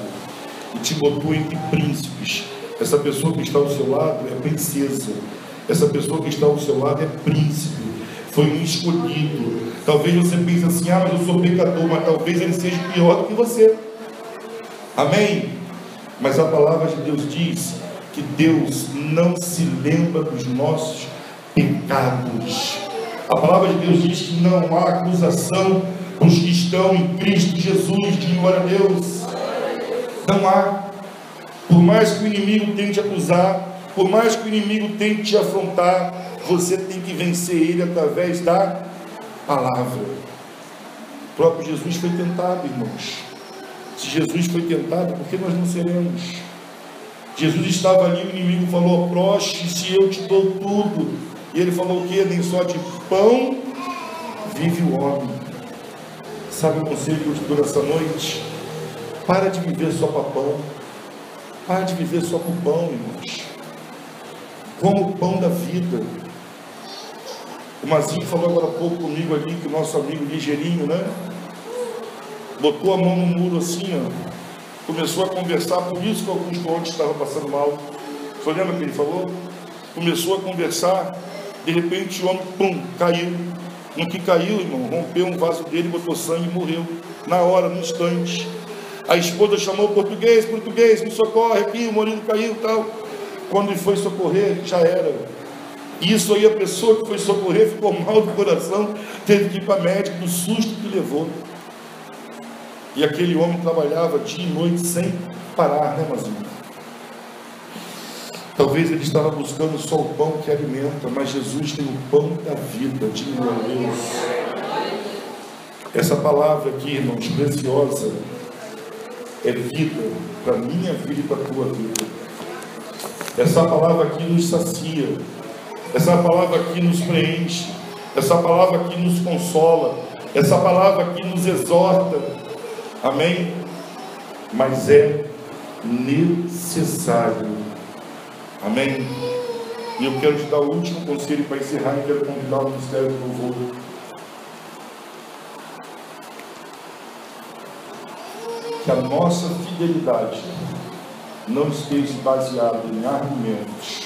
e te botou entre príncipes. Essa pessoa que está ao seu lado é princesa. Essa pessoa que está ao seu lado é príncipe. Foi um escolhido. Talvez você pense assim, mas eu sou pecador, mas talvez ele seja pior do que você. Amém? Mas a palavra de Deus diz que Deus não se lembra dos nossos pecados. A palavra de Deus diz que não há acusação para os que estão em Cristo Jesus. De glória a Deus. Não há. Por mais que o inimigo tente te acusar, por mais que o inimigo tente te afrontar, você tem que vencer ele através da palavra. O próprio Jesus foi tentado, irmãos. Se Jesus foi tentado, por que nós não seremos? Jesus estava ali, o inimigo falou, aproste-se, eu te dou tudo. E ele falou o quê? Nem só de pão vive o homem. Sabe o conselho que eu te dou nessa noite? Para de viver só para pão. Para de viver só por pão, irmãos. Como o pão da vida. O Mazinho falou agora há pouco comigo ali, que o nosso amigo ligeirinho, né? Botou a mão no muro assim, ó. Começou a conversar, por isso que Augusto ontem estava passando mal. Você lembra que ele falou? Começou a conversar, de repente o homem, pum, caiu. No que caiu, irmão, rompeu um vaso dele, botou sangue e morreu. Na hora, no instante. A esposa chamou o português, me socorre aqui, o marido caiu e tal. Quando ele foi socorrer, já era. Isso aí, a pessoa que foi socorrer ficou mal do coração, teve que ir para médico do susto que levou. E aquele homem trabalhava dia e noite sem parar, né, Mazinho? Talvez ele estava buscando só o pão que alimenta, mas Jesus tem o pão da vida, de Deus. Essa palavra aqui, irmãos, preciosa, é vida, para a minha vida e para a tua vida. Essa palavra aqui nos sacia, essa palavra aqui nos preenche, essa palavra aqui nos consola, essa palavra aqui nos exorta, amém? Mas é necessário, amém? E eu quero te dar o último conselho para encerrar e quero convidar o Ministério do Louvor. Que a nossa fidelidade não esteja baseada em argumentos,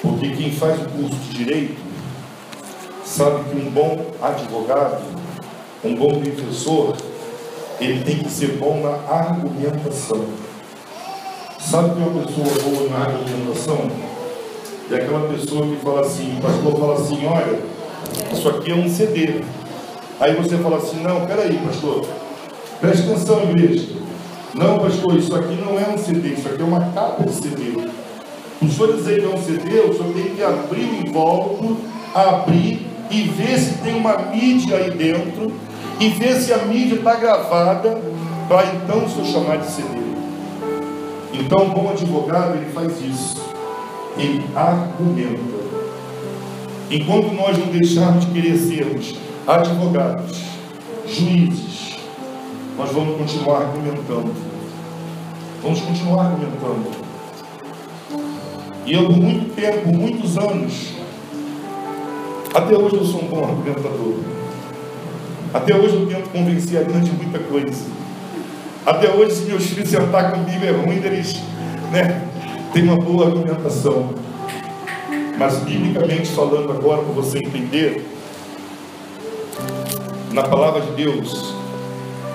porque quem faz o curso de Direito sabe que um bom advogado, um bom defensor, ele tem que ser bom na argumentação. Sabe que uma pessoa boa na argumentação é aquela pessoa que fala assim, o pastor fala assim, olha, isso aqui é um CD. Aí você fala assim, não, peraí, pastor, preste atenção, igreja. Não, pastor, isso aqui não é um CD, isso aqui é uma capa de CD. O senhor dizer que é um CD, o senhor tem que abrir o invólucro, abrir e ver se tem uma mídia aí dentro, e ver se a mídia está gravada, para então o senhor chamar de CD. Então, um bom advogado, ele faz isso. Ele argumenta. Enquanto nós não deixarmos de querer sermos advogados, juízes, nós vamos continuar argumentando. Vamos continuar argumentando. E eu, por muito tempo, por muitos anos, até hoje eu sou um bom argumentador. Até hoje eu tento convencer a Ana de muita coisa. Até hoje, se meus filhos sentar comigo é ruim, eles, têm uma boa argumentação. Mas, biblicamente falando agora, para você entender, na palavra de Deus,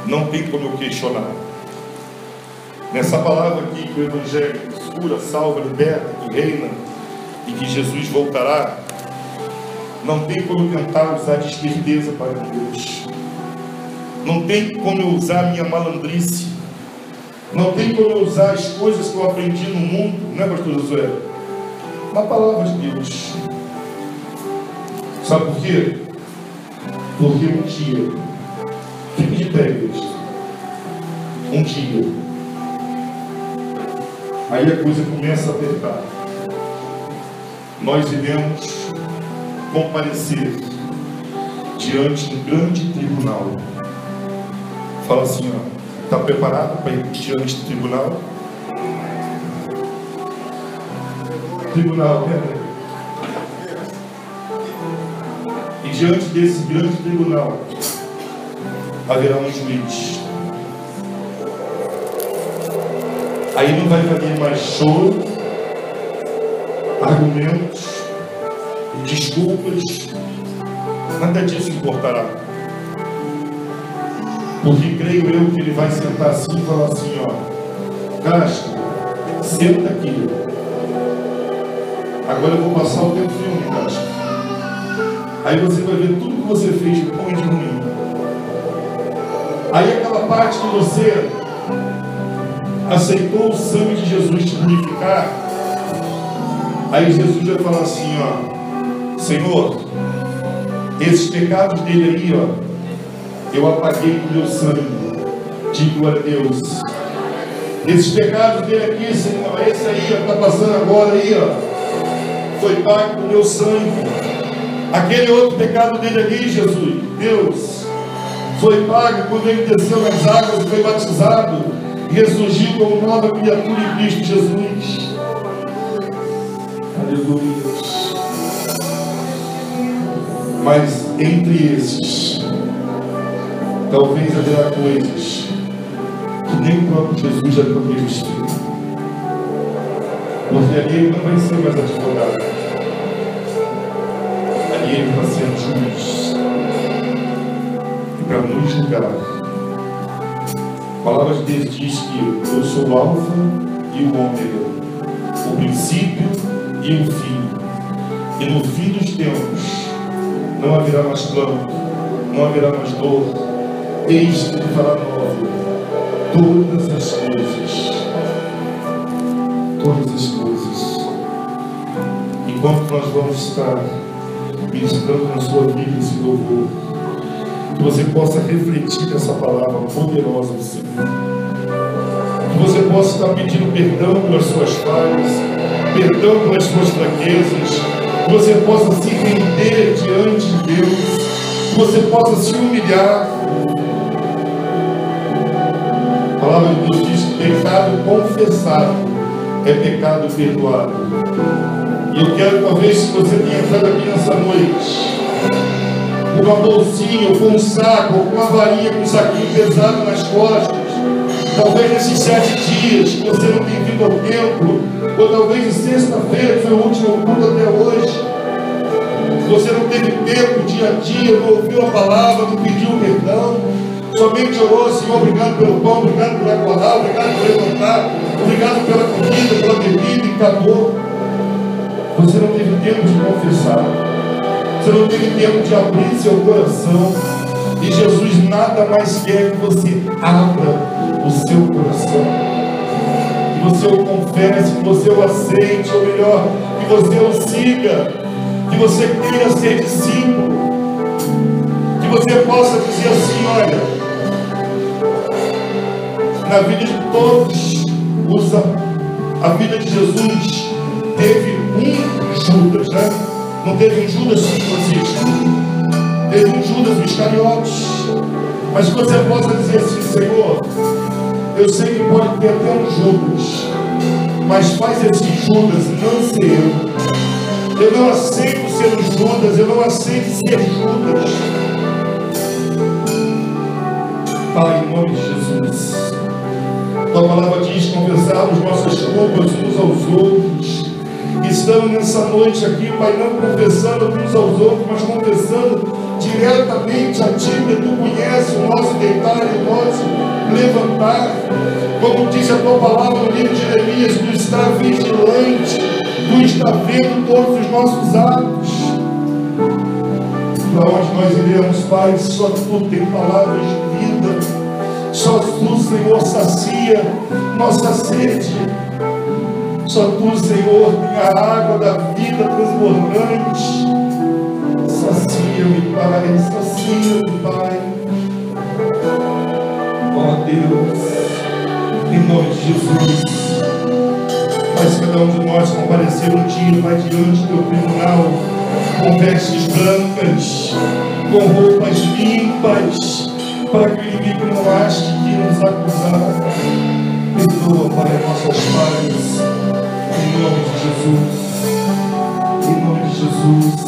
não tem como eu questionar. Nessa palavra aqui, que o Evangelho cura, salva, liberta, que reina, e que Jesus voltará, não tem como eu tentar usar de esperteza para com Deus. Não tem como eu usar minha malandrice Não tem como eu usar as coisas que eu aprendi no mundo, não é, pastor Josué? Na palavra de Deus. Sabe por quê? Porque um dia, fique de pé, igreja. Um dia, aí a coisa começa a apertar. Nós iremos comparecer diante de um grande tribunal. Fala assim, ó, está preparado para ir diante do tribunal? Tribunal, né? E diante desse grande tribunal haverá um juiz. Aí não vai haver mais choro, argumentos, desculpas, nada disso importará. Porque creio eu que ele vai sentar assim e falar assim, ó, Castro, senta aqui. Agora eu vou passar o teu filme, Castro. Aí você vai ver tudo que você fez de bom e de ruim. Aí aquela parte que você aceitou o sangue de Jesus te purificar, aí Jesus vai falar assim, ó, Senhor, esses pecados dele aí, ó, eu apaguei com o meu sangue. Diga glória a Deus. Esses pecados dele aqui, Senhor, esse aí, ó, está passando agora aí, ó, foi pago com o meu sangue. Aquele outro pecado dele ali, Jesus, Deus, foi pago quando ele desceu nas águas e foi batizado e ressurgiu como nova criatura em Cristo Jesus. Aleluia. Mas entre esses, talvez haverá coisas que nem o próprio Jesus já não resistiu. Porque ali ele não vai ser mais advogado. Ali ele vai ser juiz. E para nos julgar, a palavra de Deus diz que eu sou o Alfa e o Ômega, o princípio e o fim. E no fim dos tempos não haverá mais pranto, não haverá mais dor. Eis que ele fará nova todas as coisas. Todas as coisas. Enquanto nós vamos estar ministrando na sua vida esse louvor, que você possa refletir nessa palavra poderosa do Senhor. Que você possa estar pedindo perdão pelas suas falhas, perdão pelas suas fraquezas, que você possa se render diante de Deus, que você possa se humilhar. A palavra de Deus diz que pecado confessado é pecado perdoado. E eu quero, talvez, se você tenha entrado aqui nessa noite com uma bolsinha, ou com um saco, ou com uma varinha, com um saquinho pesado nas costas, talvez nesses 7 dias que você não tem vindo ao templo, ou talvez em sexta-feira, que foi o último culto até hoje, você não teve tempo dia a dia, não ouviu a palavra, não pediu perdão, somente orou, Senhor, obrigado pelo pão, obrigado por acordar, obrigado por levantar, obrigado pela comida, pela bebida, e acabou. Você não teve tempo de confessar, você não teve tempo de abrir seu coração, e Jesus nada mais quer que você abra o seu coração, que você o confesse, que você o aceite, ou melhor, que você o siga, que você queira ser discípulo, que você possa dizer assim, olha, na vida de todos, a vida de Jesus teve um Judas, né? Não teve um Judas Francisco, teve um Judas Iscariotes, mas que você possa dizer assim, Senhor, eu sei que pode ter até um Judas, mas faz esse Judas não ser eu não aceito ser um Judas, eu não aceito ser Judas. Pai, em nome de Jesus, tua palavra diz confessarmos nossas culpas uns aos outros. Estamos nessa noite aqui, Pai, não confessando uns aos outros, mas confessando diretamente a Ti, que Tu conheces o nosso deitar e o nosso levantar. Como diz a Tua palavra no livro de Jeremias, Tu está vigilante, Tu está vendo todos os nossos atos. Para onde nós iremos, Pai, só Tu tem palavras de vida, só Só Tu, Senhor, sacia nossa sede. Só Tu, Senhor, tem a água da vida transbordante. Sacia-me, Pai, sacia-me, Pai. Ó Deus, em nome de Jesus, faz cada um de nós comparecer um dia, Pai, diante do Teu tribunal, com vestes brancas, com roupas limpas, para que o inimigo não ache que nos acusar. Perdoa, Pai, nossas falhas, em nome de Jesus. Em nome de Jesus,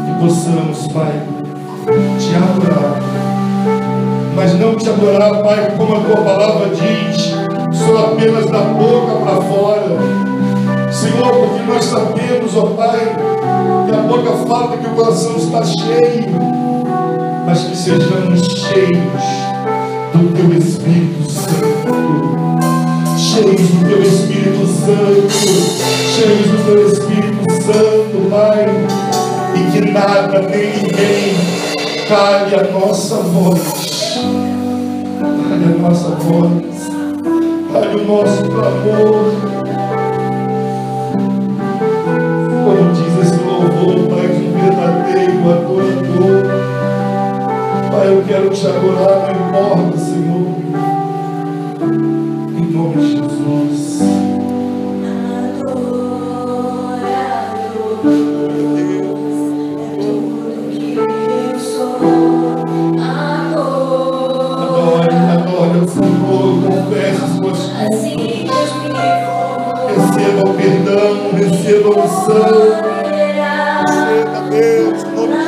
que possamos, Pai, Te adorar, mas não Te adorar, Pai, como a Tua palavra diz, só apenas da boca para fora. Senhor, porque nós sabemos, ó Pai, que a boca fala que o coração está cheio, mas que sejamos cheios do Teu Espírito Santo, cheios do Teu Espírito Santo, cheios do Teu Espírito Santo, Pai, e que nada nem ninguém cale a nossa voz, cale a nossa voz, cale o nosso clamor. Como diz esse louvor, Pai, de um verdadeiro adorador. Pai, eu quero Te adorar, não importa, Senhor. Em nome de Jesus. Adore ao Senhor, confesse as suas culpas. Receba o perdão, receba a unção. Receba, Deus, em nome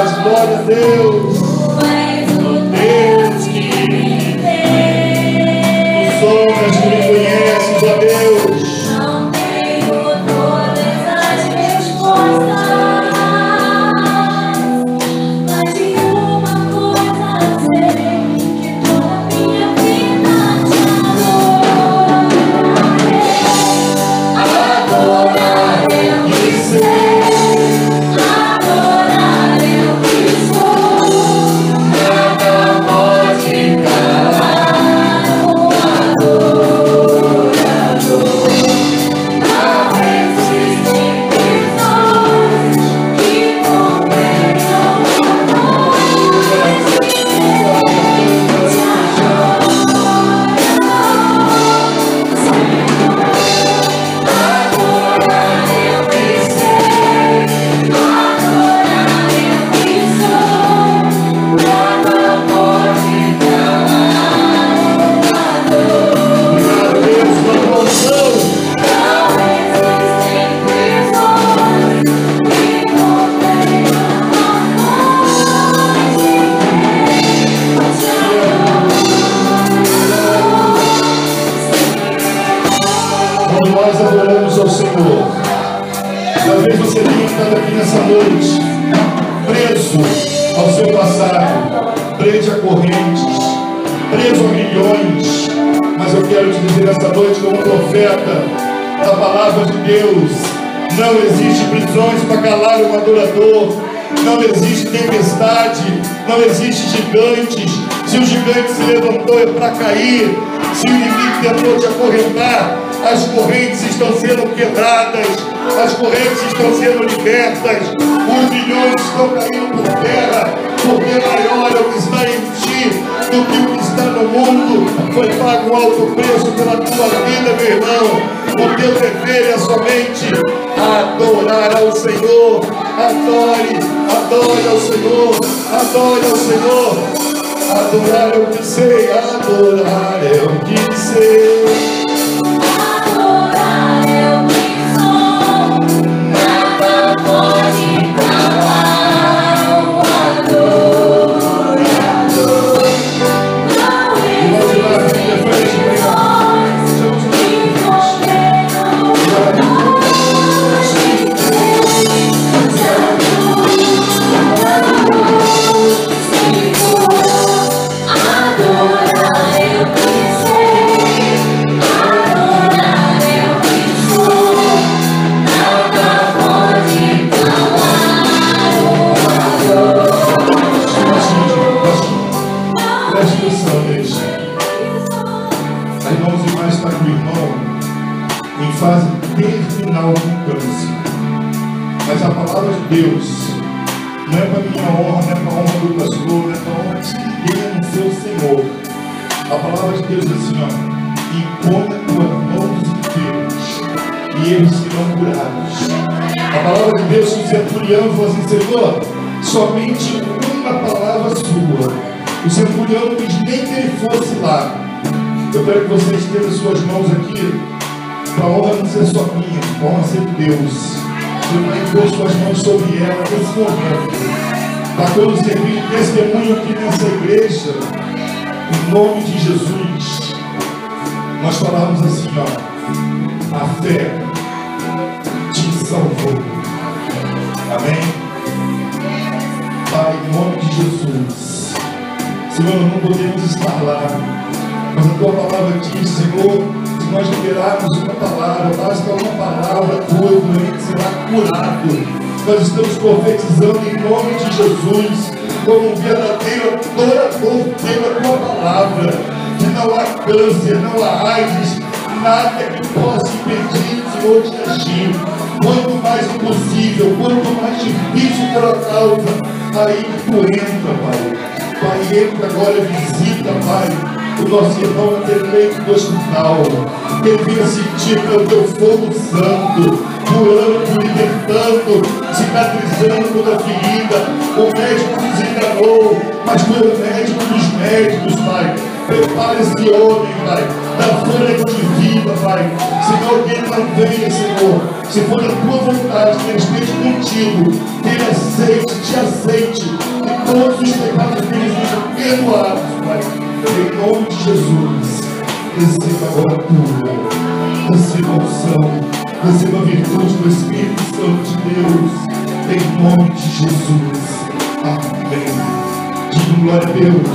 de glória a Deus. O Deus que me vê, tu sombras que me conheces, ó Deus. Não tenho todas as respostas, mas de uma coisa sei, que toda a minha vida te adorarei. Adorar eu que sei, adorar eu que sou, nada pode calar o adorador. Não existem prisões que convenham a nós. Adorar eu que sei, adorar eu que sou, nada pode calar o adorador. Obrigado, Deus, pela unção. Não existem prisões que convenham a nós. Quando nós adoramos ao Senhor, talvez você tenha estado aqui nessa noite, preso ao seu passado, preso a correntes, preso a milhões, mas eu quero te dizer nessa noite, como profeta da palavra de Deus, não existe prisões para calar um adorador, não existe tempestade, não existe gigantes. Se o gigante se levantou é para cair, se o inimigo tentou te acorrentar, as correntes estão sendo quebradas, as correntes estão sendo libertas, os milhões estão caindo por terra, porque maior é o que está em ti do que o que está no mundo. Foi pago um alto preço pela tua vida, meu irmão. O teu dever é somente adorar ao Senhor, Adore, adore ao Senhor, adore ao Senhor. Adorar é o que sei, adorar é o que sei. Adorar é o que sou, nada pode calar o adorador. Não existem pessoas que condenam nós de Deus, adorar é o que sei, adorar é o que sou, nada pode calar o adorador. Preste atenção, igreja. A irmãos e irmãs está com o irmão em fase terminal do câncer. Mas a palavra de Deus não é para minha honra, não é para a honra do pastor, não é para a honra de ninguém no seu Senhor. A palavra de Deus diz assim, ó: impõe a tua mão dos enfermos e eles serão curados. A palavra de Deus diz a Centurião, falou assim: Senhor, somente uma palavra sua. O centurião não quis nem que ele fosse lá. Eu quero que você estenda suas mãos aqui, para a honra não ser só minha, para a honra ser de Deus. Você vai impor suas mãos sobre ela nesse momento. Para quando servir de testemunho aqui nessa igreja, em nome de Jesus, nós falamos assim, ó: a fé te salvou. Amém? Pai, em nome de Jesus, Senhor, não podemos estar lá, mas a tua palavra diz, Senhor, se nós liberarmos uma palavra, basta uma palavra tua, o doente será curado. Nós estamos profetizando em nome de Jesus, como um verdadeiro adorador pela tua palavra, que não há câncer, não há AIDS, nada que possa impedir o Senhor de agir. Quanto mais impossível, quanto mais difícil pela causa, aí que tu entra, Pai. Pai, entra agora, visita, Pai, o nosso irmão naquele leito do hospital, que ele venha sentir pelo teu fogo santo, curando, libertando, cicatrizando toda a ferida. O médico desenganou, mas tu é o médico dos médicos, Pai. Prepara esse homem, Pai, da fôlego de vida, Pai. Senhor, que ele não venha, Senhor, se for a tua vontade, que ele esteja contigo, que ele aceite, te aceite, que todos os pecados deles sejam perdoados, Pai. Em nome de Jesus, receba agora a cura, receba a unção, receba a virtude do Espírito Santo de Deus, em nome de Jesus. Amém. Diga glória a Deus.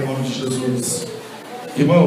em nome de Jesus. Irmão.